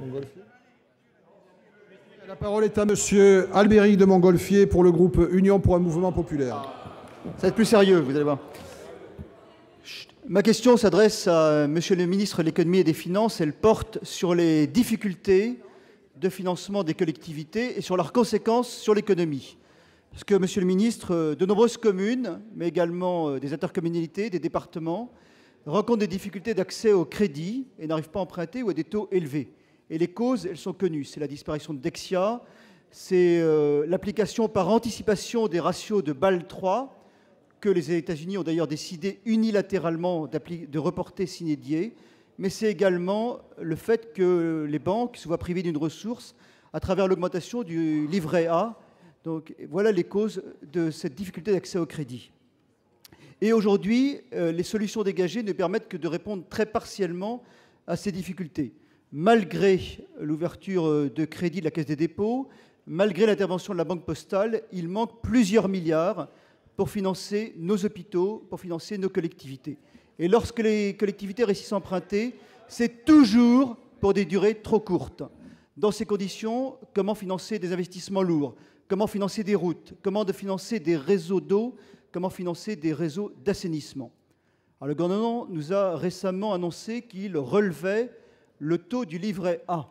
Montgolfier. La parole est à Monsieur Albéric de Montgolfier pour le groupe Union pour un mouvement populaire. Ça va être plus sérieux, vous allez voir. Ma question s'adresse à Monsieur le ministre de l'économie et des finances. Elle porte sur les difficultés de financement des collectivités et sur leurs conséquences sur l'économie. Parce que, Monsieur le ministre, de nombreuses communes, mais également des intercommunalités, des départements, rencontrent des difficultés d'accès au crédit et n'arrivent pas à emprunter ou à des taux élevés. Et les causes, elles sont connues. C'est la disparition de Dexia, c'est l'application par anticipation des ratios de Bâle III, que les États-Unis ont d'ailleurs décidé unilatéralement de reporter sine die, mais c'est également le fait que les banques se voient privées d'une ressource à travers l'augmentation du livret A. Donc voilà les causes de cette difficulté d'accès au crédit. Et aujourd'hui, les solutions dégagées ne permettent que de répondre très partiellement à ces difficultés. Malgré l'ouverture de crédit de la Caisse des dépôts, malgré l'intervention de la Banque postale, il manque plusieurs milliards pour financer nos hôpitaux, pour financer nos collectivités. Et lorsque les collectivités réussissent à emprunter, c'est toujours pour des durées trop courtes. Dans ces conditions, comment financer des investissements lourds? Comment financer des routes? Comment financer des réseaux d'eau? Comment financer des réseaux d'assainissement? Le gouvernement nous a récemment annoncé qu'il relevait le taux du livret A.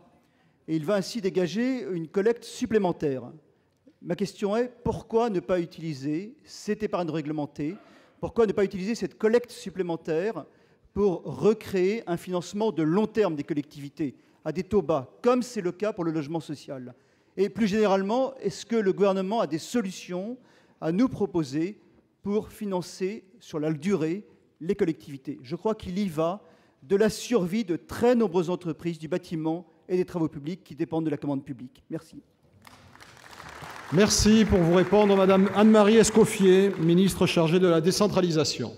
Et il va ainsi dégager une collecte supplémentaire. Ma question est, pourquoi ne pas utiliser cette épargne réglementée? Pourquoi ne pas utiliser cette collecte supplémentaire pour recréer un financement de long terme des collectivités à des taux bas, comme c'est le cas pour le logement social? Et plus généralement, est-ce que le gouvernement a des solutions à nous proposer pour financer sur la durée les collectivités? Je crois qu'il y va de la survie de très nombreuses entreprises du bâtiment et des travaux publics qui dépendent de la commande publique. Merci. Merci. Pour vous répondre, Madame Anne-Marie Escoffier, ministre chargée de la décentralisation.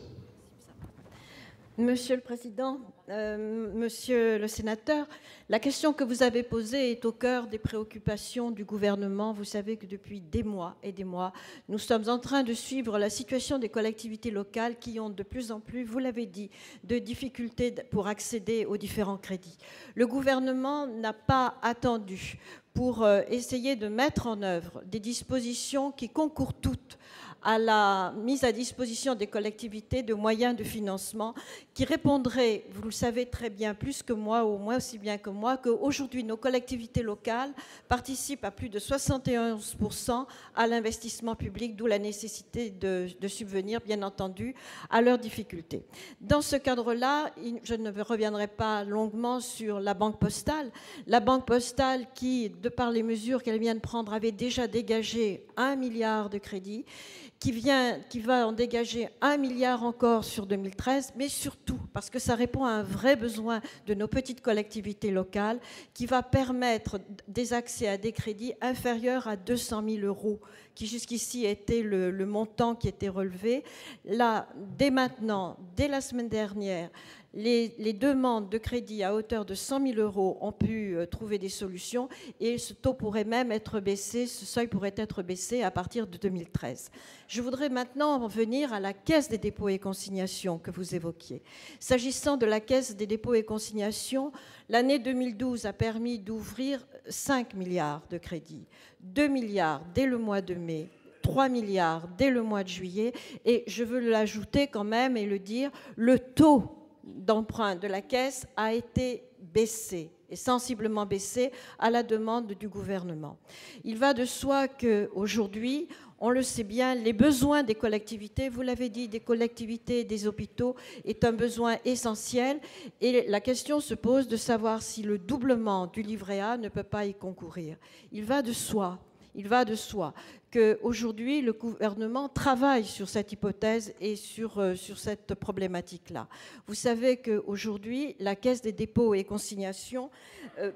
Monsieur le Président, Monsieur le Sénateur, la question que vous avez posée est au cœur des préoccupations du gouvernement. Vous savez que depuis des mois et des mois, nous sommes en train de suivre la situation des collectivités locales qui ont de plus en plus, vous l'avez dit, de difficultés pour accéder aux différents crédits. Le gouvernement n'a pas attendu pour essayer de mettre en œuvre des dispositions qui concourent toutes à la mise à disposition des collectivités de moyens de financement qui répondraient, vous le savez très bien, plus que moi, au moins aussi bien que moi, qu'aujourd'hui nos collectivités locales participent à plus de 71% à l'investissement public, d'où la nécessité de subvenir, bien entendu, à leurs difficultés. Dans ce cadre-là, je ne reviendrai pas longuement sur la Banque postale. La Banque postale qui, de par les mesures qu'elle vient de prendre, avait déjà dégagé 1 milliard de crédits, qui va en dégager 1 milliard encore sur 2013, mais surtout parce que ça répond à un vrai besoin de nos petites collectivités locales, qui va permettre des accès à des crédits inférieurs à 200 000 €, qui jusqu'ici était le montant qui était relevé. Là, dès maintenant, dès la semaine dernière, les demandes de crédit à hauteur de 100 000 € ont pu trouver des solutions et ce taux pourrait même être baissé, ce seuil pourrait être baissé à partir de 2013. Je voudrais maintenant en venir à la Caisse des dépôts et consignations que vous évoquiez. S'agissant de la Caisse des dépôts et consignations, l'année 2012 a permis d'ouvrir 5 milliards de crédits, 2 milliards dès le mois de mai, 3 milliards dès le mois de juillet, et je veux l'ajouter quand même et le dire, le taux d'emprunt de la Caisse a été baissé, et sensiblement baissé à la demande du gouvernement. Il va de soi qu'aujourd'hui, on le sait bien, les besoins des collectivités, vous l'avez dit, des collectivités et des hôpitaux, est un besoin essentiel, et la question se pose de savoir si le doublement du livret A ne peut pas y concourir. Il va de soi qu'aujourd'hui, le gouvernement travaille sur cette hypothèse et sur cette problématique-là. Vous savez qu'aujourd'hui, la Caisse des dépôts et consignations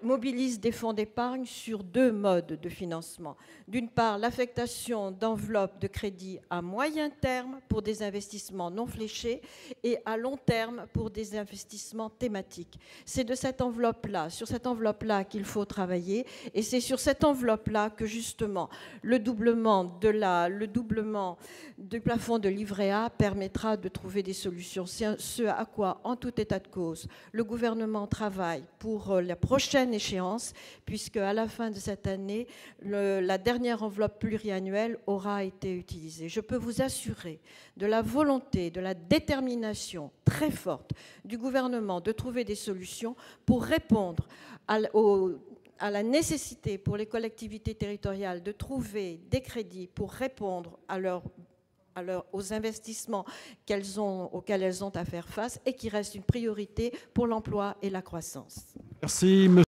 mobilise des fonds d'épargne sur 2 modes de financement. D'une part, l'affectation d'enveloppes de crédit à moyen terme pour des investissements non fléchés et à long terme pour des investissements thématiques. C'est de cette enveloppe-là, sur cette enveloppe-là qu'il faut travailler, et c'est sur cette enveloppe-là que justement le doublement doublement du plafond de livret A permettra de trouver des solutions. C'est ce à quoi, en tout état de cause, le gouvernement travaille pour la prochaine échéance, puisque à la fin de cette année, la dernière enveloppe pluriannuelle aura été utilisée. Je peux vous assurer de la volonté, de la détermination très forte du gouvernement de trouver des solutions pour répondre à la nécessité pour les collectivités territoriales de trouver des crédits pour répondre aux investissements auxquels elles ont à faire face et qui restent une priorité pour l'emploi et la croissance. Merci,